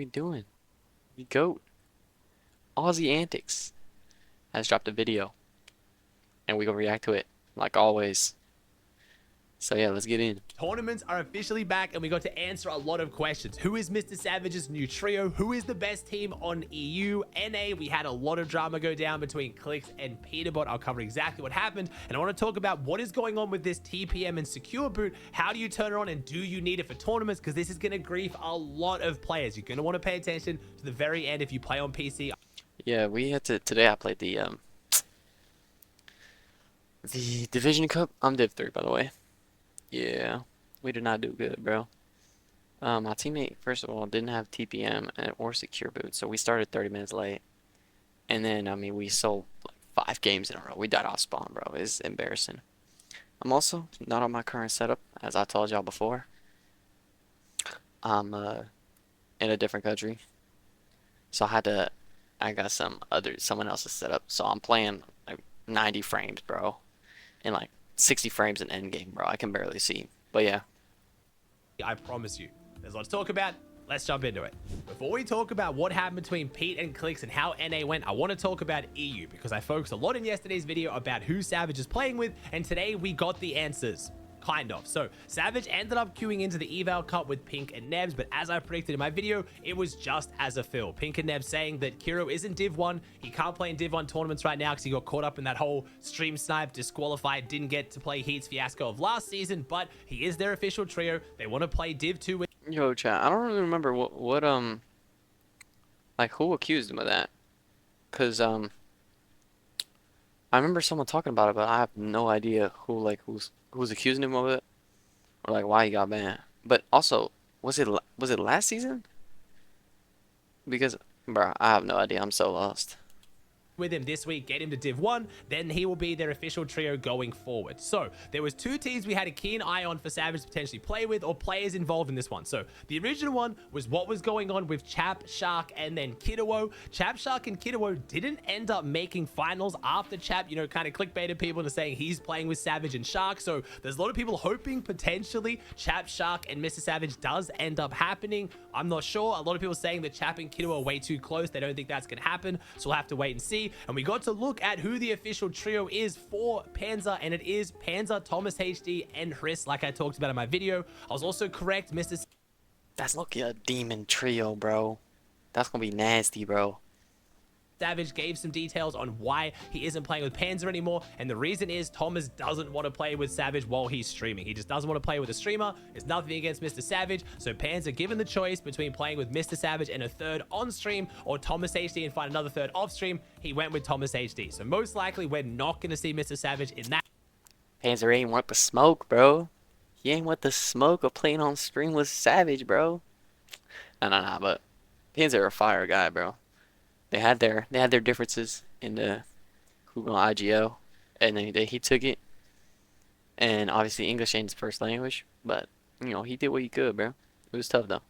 We doing? We goat. Aussie Antics has dropped a video, and we gonna react to it like always. So yeah, let's get in. Tournaments are officially back and we got to answer a lot of questions. Who is Mr. Savage's new trio? Who is the best team on EU? NA, we had a lot of drama go down between Clicks and Peterbot. I'll cover exactly what happened. And I want to talk about what is going on with this TPM and secure boot. How do you turn it on and do you need it for tournaments? Because this is going to grief a lot of players. You're going to want to pay attention to the very end if you play on PC. Yeah, we had to today. I played the Division Cup. I'm Div 3, by the way. Yeah, we did not do good, bro. My teammate, first of all, didn't have TPM or secure boot, so we started 30 minutes late. And then, I mean, we sold like 5 games in a row. We died off spawn, bro. It's embarrassing. I'm also not on my current setup, as I told y'all before. I'm in a different country, so I got someone else's setup, so I'm playing like 90 frames, bro, and like 60 frames in endgame, bro. I can barely see. But yeah. I promise you, there's a lot to talk about. Let's jump into it. Before we talk about what happened between Pete and Clicks and how NA went, I want to talk about EU because I focused a lot in yesterday's video about who Savage is playing with, and today we got the answers. Kind of. So Savage ended up queuing into the eval cup with Pink and Nebs, but as I predicted in my video, it was just as a fill. Pink and Nebs saying that Kiro isn't Div 1. He can't play in Div 1 tournaments right now because he got caught up in that whole stream snipe, disqualified, didn't get to play Heat's fiasco of last season, but he is their official trio. They want to play Div 2 with... Yo, chat, I don't really remember what like who accused him of that. Cause I remember someone talking about it, but I have no idea who's accusing him of it, or like why he got banned. But also, was it last season? Because, bro, I have no idea. I'm so lost. With him this week, get him to Div 1, then he will be their official trio going forward. So there was 2 teams we had a keen eye on for Savage to potentially play with, or players involved in this one. So the original one was what was going on with Chap, Shark, and then Kiddo. Chap, Shark, and Kiddo didn't end up making finals after Chap, you know, kind of clickbaited people into saying he's playing with Savage and Shark. So there's a lot of people hoping potentially Chap, Shark, and Mr. Savage does end up happening. I'm not sure. A lot of people saying that Chap and Kiddo are way too close. They don't think that's going to happen. So we'll have to wait and see. And we got to look at who the official trio is for Panzer, and it is Panzer, Thomas HD, and Chris, like I talked about in my video. I was also correct, Mr. That's looking a demon trio, bro. That's gonna be nasty, bro. Savage gave some details on why he isn't playing with Panzer anymore, and the reason is Thomas doesn't want to play with Savage while he's streaming. He just doesn't want to play with a streamer. It's nothing against Mr. Savage, so Panzer, given the choice between playing with Mr. Savage and a third on stream, or Thomas HD and find another third off stream, he went with Thomas HD. So most likely we're not going to see Mr. Savage in that. Panzer ain't want the smoke, bro. He ain't want the smoke of playing on stream with Savage, bro. Nah, but Panzer a fire guy, bro. They had their differences in the who going IGO, and then he took it. And obviously English ain't his first language, but you know he did what he could, bro. It was tough though.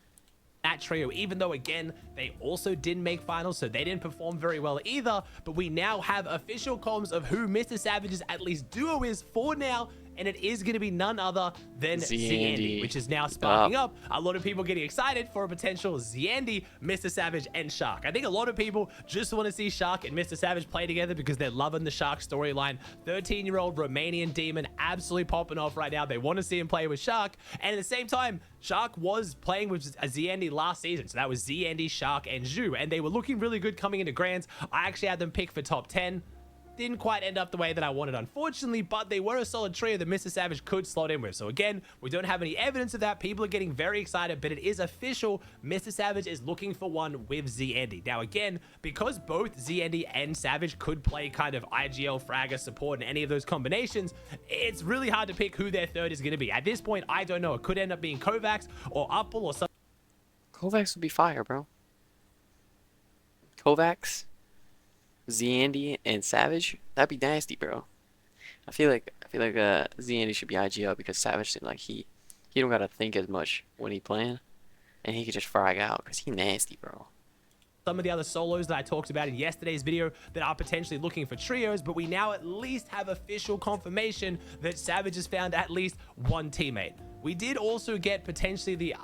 That trio, even though again they also didn't make finals, so they didn't perform very well either, but we now have official comms of who Mr. Savage's at least duo is for now, and it is going to be none other than Zandy, which is now sparking up a lot of people getting excited for a potential Zandy, Mr. Savage, and Shark. I think a lot of people just want to see Shark and Mr. Savage play together because they're loving the Shark storyline. 13-year-old Romanian demon absolutely popping off right now. They want to see him play with Shark, and at the same time, Shark was playing with a Zandy last season, so that was Zandy, Shark, and Zhu, and they were looking really good coming into Grands. I actually had them pick for top 10. Didn't quite end up the way that I wanted, unfortunately, but they were a solid trio that Mr. Savage could slot in with. So again, we don't have any evidence of that. People are getting very excited, but it is official. Mr. Savage is looking for one with ZND. Now again, because both ZND and Savage could play kind of IGL, Fragger, support, and any of those combinations, it's really hard to pick who their third is going to be. At this point, I don't know. It could end up being Kovacs or Uppel or something. Kovacs would be fire, bro. Kovacs, Zandy, and Savage, that'd be nasty, bro. I feel like Zandy should be IGL because Savage seems like he don't gotta think as much when he playing, and he could just frag out because he nasty, bro. Some of the other solos that I talked about in yesterday's video that are potentially looking for trios, but we now at least have official confirmation that Savage has found at least one teammate. we did also get potentially the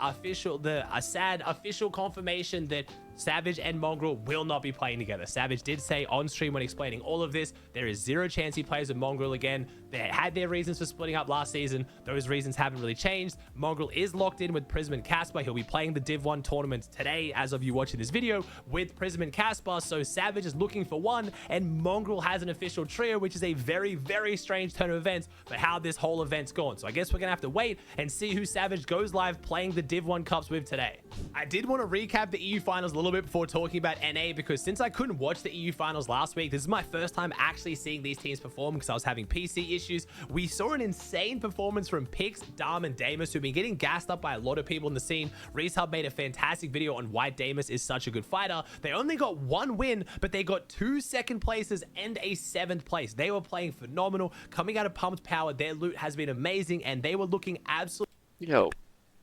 sad official confirmation that Savage and Mongrel will not be playing together. Savage did say on stream when explaining all of this, there is zero chance he plays with Mongrel again. They had their reasons for splitting up last season. Those reasons haven't really changed. Mongrel is locked in with Prism and Casper. He'll be playing the Div 1 tournament today, as of you watching this video, with Prism and Casper. So Savage is looking for one, and Mongrel has an official trio, which is a very, very strange turn of events for how this whole event's gone. So I guess we're going to have to wait and see who Savage goes live playing the Div 1 Cups with today. I did want to recap the EU Finals a little bit before talking about NA, because since I couldn't watch the EU Finals last week, this is my first time actually seeing these teams perform because I was having PC issues. We saw an insane performance from Pix, Dam, and Damus, who've been getting gassed up by a lot of people in the scene. Reese Hub made a fantastic video on why Damus is such a good fighter. They only got one win, but they got 2 second places and a 7th place. They were playing phenomenal. Coming out of Pumped Power, their loot has been amazing, and they were looking absolutely... Yo,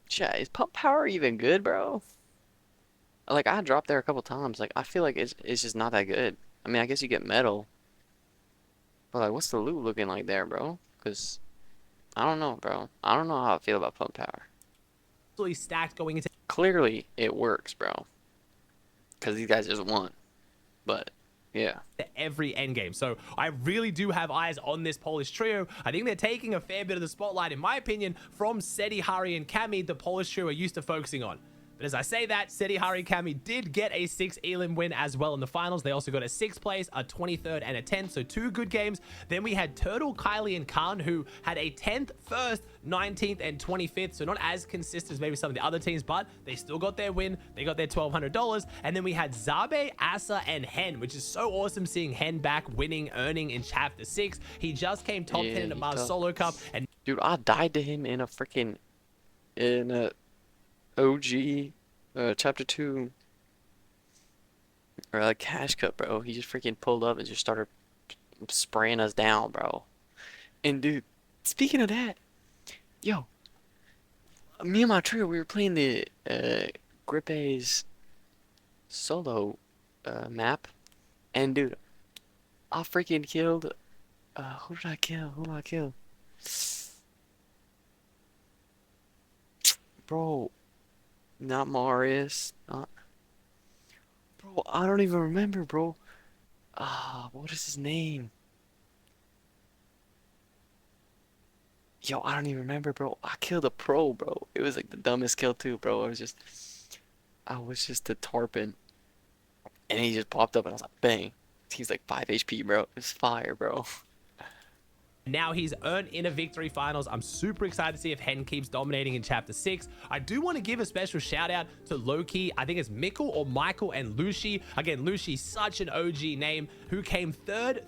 chat, is Pump Power even good, bro? Like, I dropped there a couple times. Like, I feel like it's just not that good. I mean, I guess you get metal. But, like, what's the loot looking like there, bro? Because, I don't know, bro. I don't know how I feel about Pump Power. stacked going into... Clearly, it works, bro. Because these guys just won. But, yeah. Every endgame. So I really do have eyes on this Polish trio. I think they're taking a fair bit of the spotlight, in my opinion, from Seti, Hari, and Kami, the Polish trio are used to focusing on. But as I say that, Seti, Hari, Kami did get a 6 elim win as well in the finals. They also got a 6th place, a 23rd, and a 10th. So 2 good games. Then we had Turtle, Kylie, and Khan, who had a 10th, 1st, 19th, and 25th. So not as consistent as maybe some of the other teams, but they still got their win. They got their $1,200. And then we had Zabe, Asa, and Hen, which is so awesome seeing Hen back winning, earning in Chapter 6. He just came top 10 in the Mars Solo Cup. And dude, I died to him in a freaking... in a... OG chapter 2 or a cash cup, bro. He just freaking pulled up and just started spraying us down, bro. And dude, speaking of that, yo, me and my trio, we were playing the Grippe's solo map, and dude, I freaking killed who did I kill? Who did I kill? Bro, not Marius. Not... Bro, I don't even remember, bro. What is his name? Yo, I don't even remember, bro. I killed a pro, bro. It was like the dumbest kill too, bro. I was just a tarpon. And he just popped up and I was like, bang. He's like 5 HP, bro. It's fire, bro. now he's earned in a victory finals. I'm super excited to see if Hen keeps dominating in Chapter 6. I do want to give a special shout out to Loki. I think it's Mikkel or Michael and Lucy. Again, Lucy, such an OG name, who came third,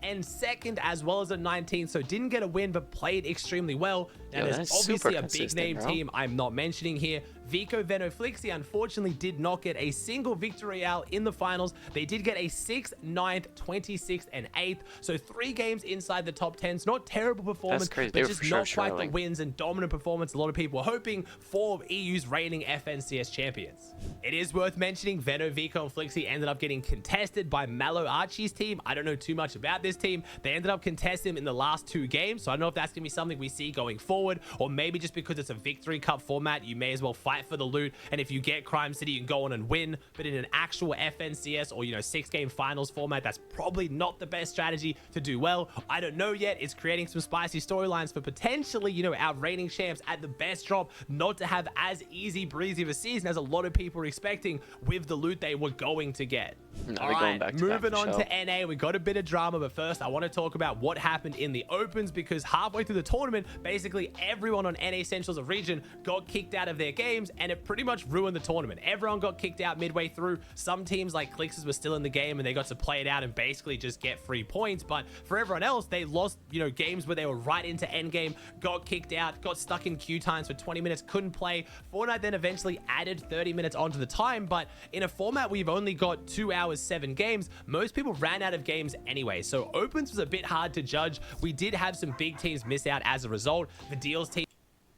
and second, as well as a 19th. So didn't get a win, but played extremely well. Now, there's obviously a big name team I'm not mentioning here. Vico Venoflixi unfortunately did not get a single victory out in the finals. They did get a 6th, 9th, 26th, and 8th. So 3 games inside the top 10s. Not terrible performance, but just not quite the wins and dominant performance a lot of people were hoping for EU's reigning FNCS champions. It is worth mentioning Veno, Vico, and Flixi ended up getting contested by Mallow Archie's team. I don't know too much about this team. They ended up contesting him in the last 2 games. So I don't know if that's going to be something we see going forward, or maybe just because it's a victory cup format, you may as well fight for the loot, and if you get Crime City, you can go on and win. But in an actual FNCS or 6-game finals format, that's probably not the best strategy to do well. I don't know yet. It's creating some spicy storylines for potentially our reigning champs at the best drop not to have as easy breezy of a season as a lot of people are expecting with the loot they were going to get. All right, moving on to NA, we got a bit of drama, but first I want to talk about what happened in the opens, because halfway through the tournament, basically everyone on NA Central's region got kicked out of their games, and it pretty much ruined the tournament. Everyone got kicked out midway through. Some teams like Clixes were still in the game and they got to play it out and basically just get free points, but for everyone else, they lost games where they were right into endgame, got kicked out, got stuck in queue times for 20 minutes, couldn't play. Fortnite then eventually added 30 minutes onto the time, but in a format we've only got 2 hours, 7 games, most people ran out of games anyway, so opens was a bit hard to judge. We did have some big teams miss out as a result. The Deals team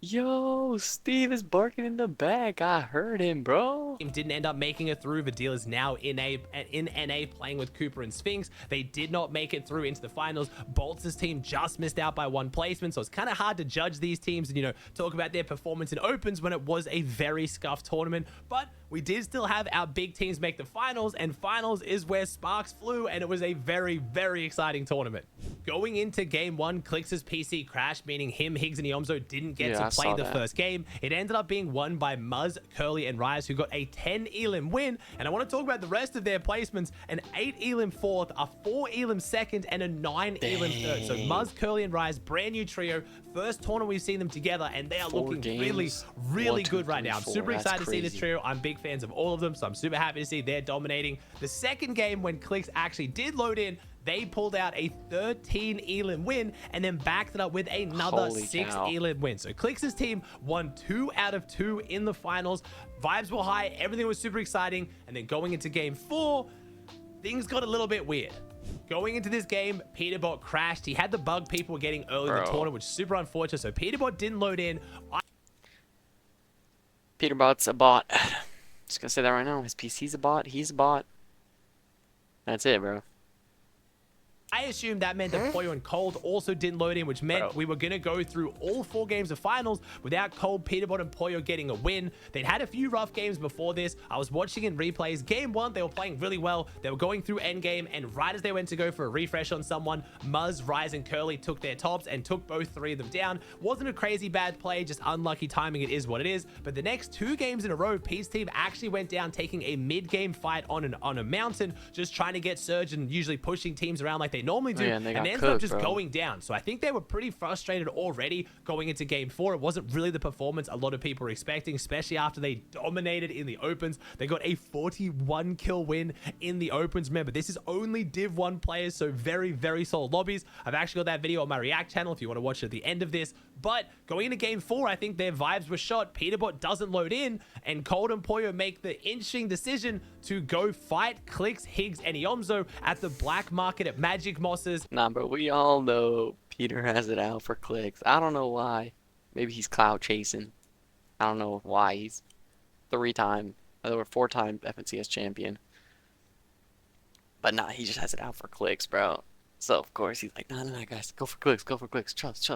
Yo, Steve is barking in the back. I heard him, bro. Didn't end up making it through. Vidil is now in NA playing with Cooper and Sphinx. They did not make it through into the finals. Bolts' team just missed out by 1 placement, so it's kind of hard to judge these teams and, you know, talk about their performance in opens when it was a very scuffed tournament. But we did still have our big teams make the finals, and finals is where sparks flew, and it was a very, very exciting tournament. Going into game 1, Clix's PC crashed, meaning him, Higgs, and Iomzo didn't get to play the first game. It ended up being won by Muzz, Curly, and Rise, who got a 10 elim win. And I want to talk about the rest of their placements: an 8 elim 4th, a 4 elim 2nd, and a 9 elim 3rd. So Muzz, Curly, and Rise, brand new trio, first tournament we've seen them together, and they are looking really, really good right now. I'm super excited to see this trio. I'm big fans of all of them, so I'm super happy to see they're dominating. The second game, when Clix actually did load in, they pulled out a 13 elim win and then backed it up with another 6 elim win. So Clix's team won 2 out of 2 in the finals. Vibes were high, everything was super exciting, and then going into game 4, things got a little bit weird. Going into this game, Peterbot crashed. He had the bug people were getting early in the tournament, which is super unfortunate. So Peterbot didn't load in. Peterbot's a bot. Just gonna say that right now. His PC's a bot. He's a bot. That's it, bro. I assumed that meant that Poyo and Cold also didn't load in, which meant we were going to go through all 4 games of finals without Cold, Peterbot, and Poyo getting a win. They'd had a few rough games before this. I was watching in replays. Game 1, they were playing really well. They were going through endgame, and right as they went to go for a refresh on someone, Muzz, Rise, and Curly took their tops and took both 3 of them down. Wasn't a crazy bad play, just unlucky timing. It is what it is. But the next 2 games in a row, Pete's team actually went down, taking a mid-game fight on a mountain, just trying to get Surge and usually pushing teams around like they normally do. And they ended up just going down. So I think they were pretty frustrated already going into game 4. It wasn't really the performance a lot of people were expecting, especially after they dominated in the opens. They got a 41 kill win in the opens. Remember, this is only Div 1 players, so very, very solid lobbies. I've actually got that video on my React channel if you want to watch it at the end of this. But going into game 4, I think their vibes were shot. Peterbot doesn't load in, and Cold and Poyo make the interesting decision to go fight Clix, Higgs, and Iomzo at the black market at Magic Mosses. Nah, bro, we all know Peter has it out for Clix. I don't know why. Maybe he's cloud chasing. I don't know why. He's 3-time or 4-time FNCS champion. But nah, he just has it out for Clix, bro. So of course he's like, nah, guys, go for Clix, go for Clix. Trust.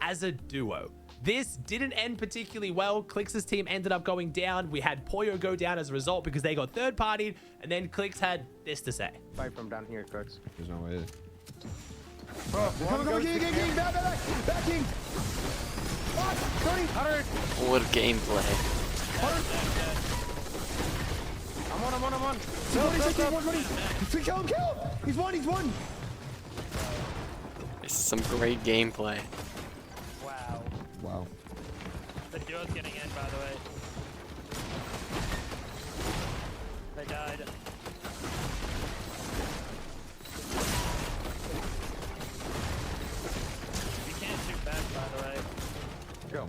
As a duo, this didn't end particularly well. Clix's team ended up going down. We had Poyo go down as a result because they got third-partied, and then Clix had this to say. Fight from down here, Crux. There's no way. Bro, come, game, backing. What a gameplay. I'm on. Kill. He's won. This is some great gameplay. Wow. The duo's getting in, by the way. They died. You can't shoot back, by the way. Go.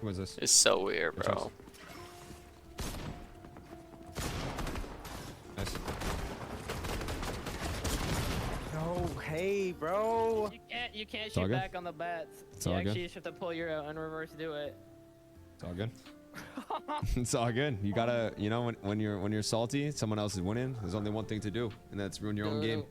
Who is this? It's so weird, bro. Nice. No, hey, bro. You can't all shoot good? back on the bats. It's You all actually good. just have to pull your and reverse do it. It's all good. It's all good. You gotta, you know, when you're salty, someone else is winning. There's only one thing to do, and that's ruin your own game.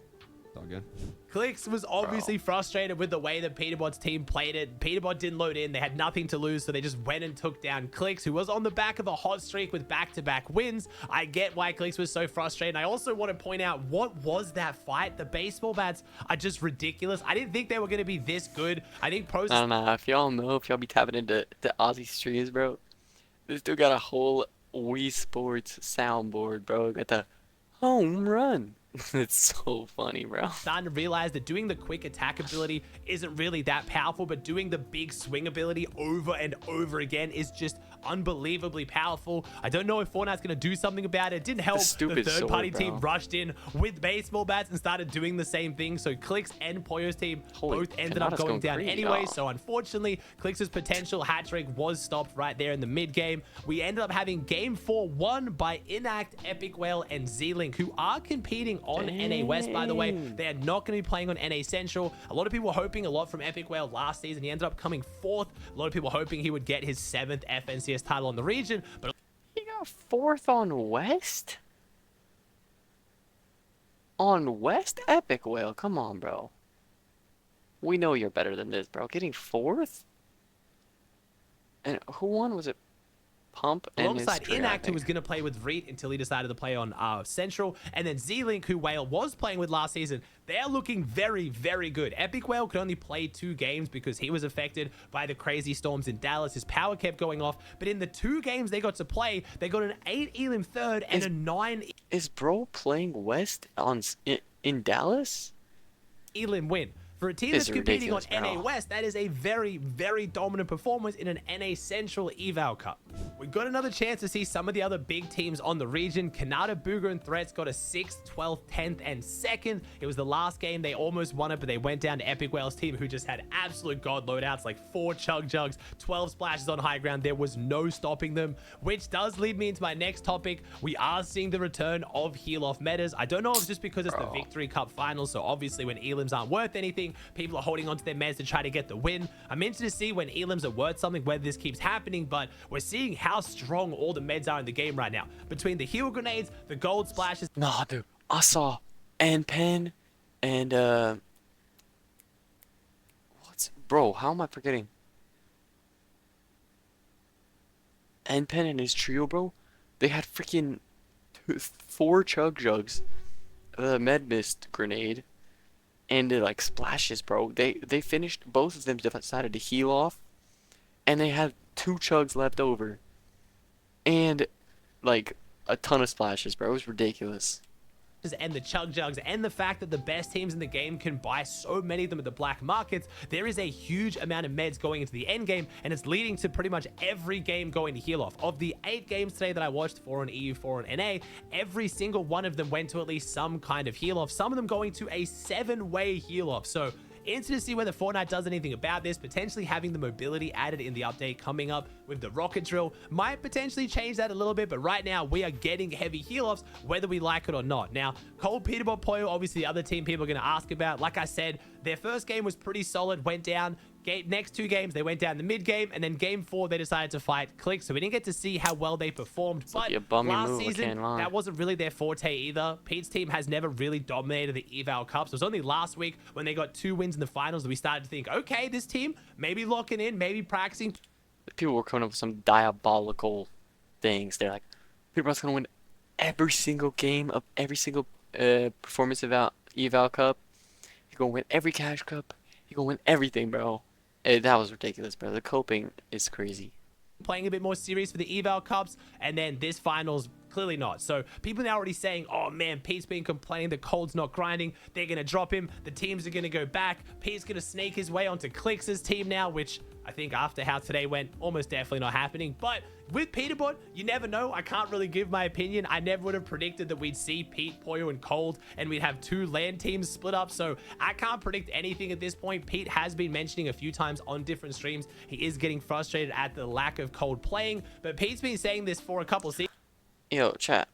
It's all good. Clix was obviously frustrated with the way that Peterbot's team played it. Peterbot didn't load in. They had nothing to lose, so they just went and took down Clix, who was on the back of a hot streak with back-to-back wins. I get why Clix was so frustrated. I also want to point out, what was that fight? The baseball bats are just ridiculous. I didn't think they were going to be this good. I think pros... Nah. If y'all know, if y'all be tapping into Aussie streams, bro, this dude got a whole Wii Sports soundboard, bro. Got the home run. It's so funny, bro. Starting to realize that doing the quick attack ability isn't really that powerful, but doing the big swing ability over and over again is just unbelievably powerful. I don't know if Fortnite's going to do something about it. It didn't help. The stupid third-party sword, team bro. rushed in with baseball bats and started doing the same thing. So Clicks and Poyo's team Holy, both ended up Kanata's going going down crazy. anyway. Oh. So unfortunately, Clicks' potential hat trick was stopped right there in the mid game. We ended up having game 4 won by Inact, Epic Whale, and Z-Link, who are competing on NA West, by the way. They are not going to be playing on NA Central. A lot of people were hoping a lot from Epic Whale last season. He ended up coming 4th. A lot of people hoping he would get his 7th FNCS title in the region, but He got 4th on West? On West? Epic Whale, come on, bro. We know you're better than this, bro. Getting 4th? And who won? Was it Pump and alongside History, I Inact, who think. was going to play with Reet until he decided to play on Central, and then Z-Link, who Whale was playing with last season. They're looking very, very good. Epic Whale could only play 2 games because he was affected by the crazy storms in Dallas. His power kept going off, but in the 2 games they got to play, they got an 8 Elim 3rd and a 9 Is bro playing West in Dallas? Elim win. For a team It's that's competing on ridiculous, NA bro. West, that is a very, very dominant performance in an NA Central Eval Cup. We got another chance to see some of the other big teams on the region. Kanata, Booger, and Threats got a 6th, 12th, 10th, and 2nd. It was the last game. They almost won it, but they went down to Epic Whale's team, who just had absolute god loadouts, like 4 Chug Jugs, 12 splashes on high ground. There was no stopping them, which does lead me into my next topic. We are seeing the return of heal-off metas. I don't know if it's just because it's the Victory Cup Finals, so obviously when Elims aren't worth anything, people are holding onto their meds to try to get the win. I'm interested to see when Elims are worth something, whether this keeps happening, but we're seeing how strong all the meds are in the game right now. Between the heal grenades, the gold splashes, Nah, dude. I saw Pen and what's bro? How am I forgetting? Pen and his trio, bro. They had freaking 4 Chug Jugs, the Med Mist grenade, and like splashes, bro. They finished, both of them decided to heal off, and they had 2 chugs left over, and like a ton of splashes, bro. It was ridiculous. and the Chug Jugs, and the fact that the best teams in the game can buy so many of them at the black markets, there is a huge amount of meds going into the end game, and it's leading to pretty much every game going to heal off. Of the 8 games today that I watched, 4 on EU, 4 on NA, every single one of them went to at least some kind of heal off, some of them going to a 7-way heal off. So interested to see whether Fortnite does anything about this. Potentially having the mobility added in the update coming up with the rocket drill might potentially change that a little bit, but right now we are getting heavy heal-offs whether we like it or not. Now, Cold Peterbot Poyo, obviously the other team people are going to ask about. Like I said, their first game was pretty solid, went down. Next 2 games, they went down the mid game, and then game 4, they decided to fight Click, so we didn't get to see how well they performed. But a bummy last move, I season, can't lie. that wasn't really their forte either. Pete's team has never really dominated the Eval Cups. It was only last week when they got 2 wins in the finals that we started to think, okay, this team, maybe locking in, maybe practicing. People were coming up with some diabolical things. They're like, Peterbot's gonna win every single game of every single performance eval cup. You're gonna win every cash cup. You're gonna win everything, bro. That was ridiculous, bro. The coping is crazy. Playing a bit more serious for the Eval Cups, and then this finals, clearly not. So people are now already saying, oh man, Pete's been complaining that Cold's not grinding. They're going to drop him. The teams are going to go back. Pete's going to snake his way onto Clix's team now, which I think after how today went, almost definitely not happening. But with Peterbot, you never know. I can't really give my opinion. I never would have predicted that we'd see Pete, Poyo, and Cold, and we'd have 2 LAN teams split up. So I can't predict anything at this point. Pete has been mentioning a few times on different streams. He is getting frustrated at the lack of Cold playing, but Pete's been saying this for a couple seasons. Yo, chat.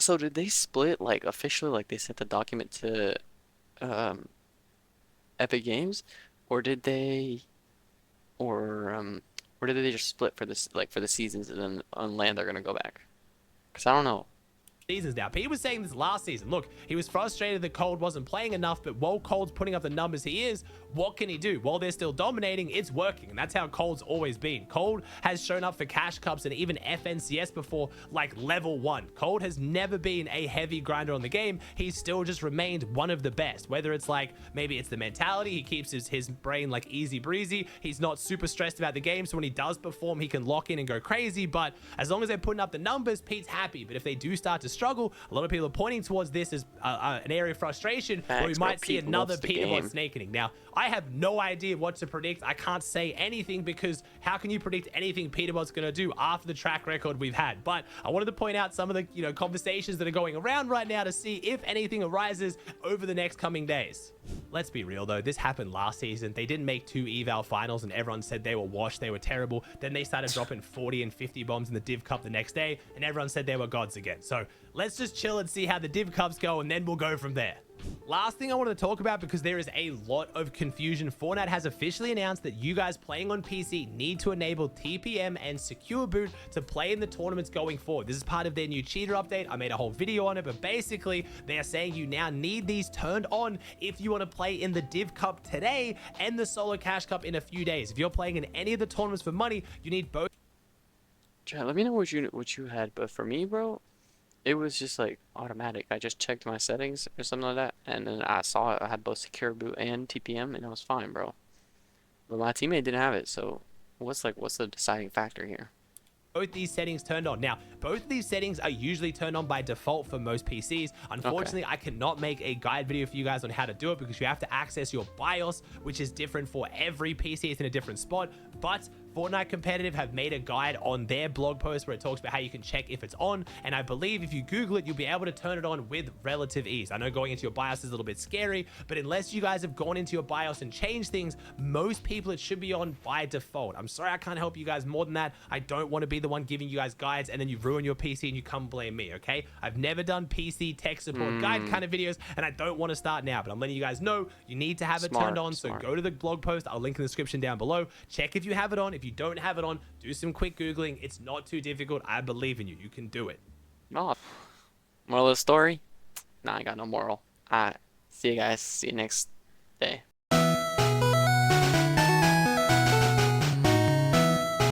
So did they split, like, officially, like they sent the document to Epic Games, or did they, or did they just split for this, like, for the seasons, and then on LAN they're gonna go back? Cause I don't know. Seasons now. Pete was saying this last season. Look, he was frustrated that Cold wasn't playing enough, but while Cold's putting up the numbers he is, what can he do? While they're still dominating, it's working, and that's how Cold's always been. Cold has shown up for Cash Cups and even FNCS before, like level 1. Cold has never been a heavy grinder on the game. He's still just remained one of the best. Whether it's like, maybe it's the mentality, he keeps his brain like easy breezy. He's not super stressed about the game, so when he does perform, he can lock in and go crazy, but as long as they're putting up the numbers, Pete's happy. But if they do start to struggle. A lot of people are pointing towards this as an area of frustration where we Facts, bro. might see Pete another loves the Peterbot game. snakening. Now, I have no idea what to predict. I can't say anything because how can you predict anything Peterbot's going to do after the track record we've had? But I wanted to point out some of the conversations that are going around right now to see if anything arises over the next coming days. Let's be real though, this happened last season. They didn't make 2 eval finals and everyone said they were washed, they were terrible. Then they started dropping 40 and 50 bombs in the Div Cup the next day and everyone said they were gods again. So let's just chill and see how the Div Cups go and then we'll go from there. Last thing I wanted to talk about, because there is a lot of confusion, Fortnite has officially announced that you guys playing on PC need to enable TPM and Secure Boot to play in the tournaments going forward. This is part of their new cheater update. I made a whole video on it, but basically they are saying you now need these turned on if you want to play in the Div Cup today and the Solo Cash Cup in a few days. If you're playing in any of the tournaments for money, you need both. Chat, let me know what you had, but for me, bro, it was just like automatic. I just checked my settings or something like that, and then I saw it. I had both Secure Boot and TPM, and it was fine, bro. But my teammate didn't have it, so what's the deciding factor here? Both these settings turned on. Now, both of these settings are usually turned on by default for most PCs. Unfortunately, I cannot make a guide video for you guys on how to do it because you have to access your BIOS, which is different for every PC. It's in a different spot. But Fortnite Competitive have made a guide on their blog post where it talks about how you can check if it's on. And I believe if you Google it, you'll be able to turn it on with relative ease. I know going into your BIOS is a little bit scary, but unless you guys have gone into your BIOS and changed things, most people it should be on by default. I'm sorry I can't help you guys more than that. I don't want to be the one giving you guys guides and then you ruin your PC and you come blame me, okay? I've never done PC tech support guide kind of videos and I don't want to start now, but I'm letting you guys know you need to have it turned on. So go to the blog post. I'll link in the description down below. Check if you have it on. If you don't have it on, do some quick Googling. It's not too difficult. I believe in you. You can do it. No. Moral of the story? Nah, I got no moral. Alright. See you guys. See you next day.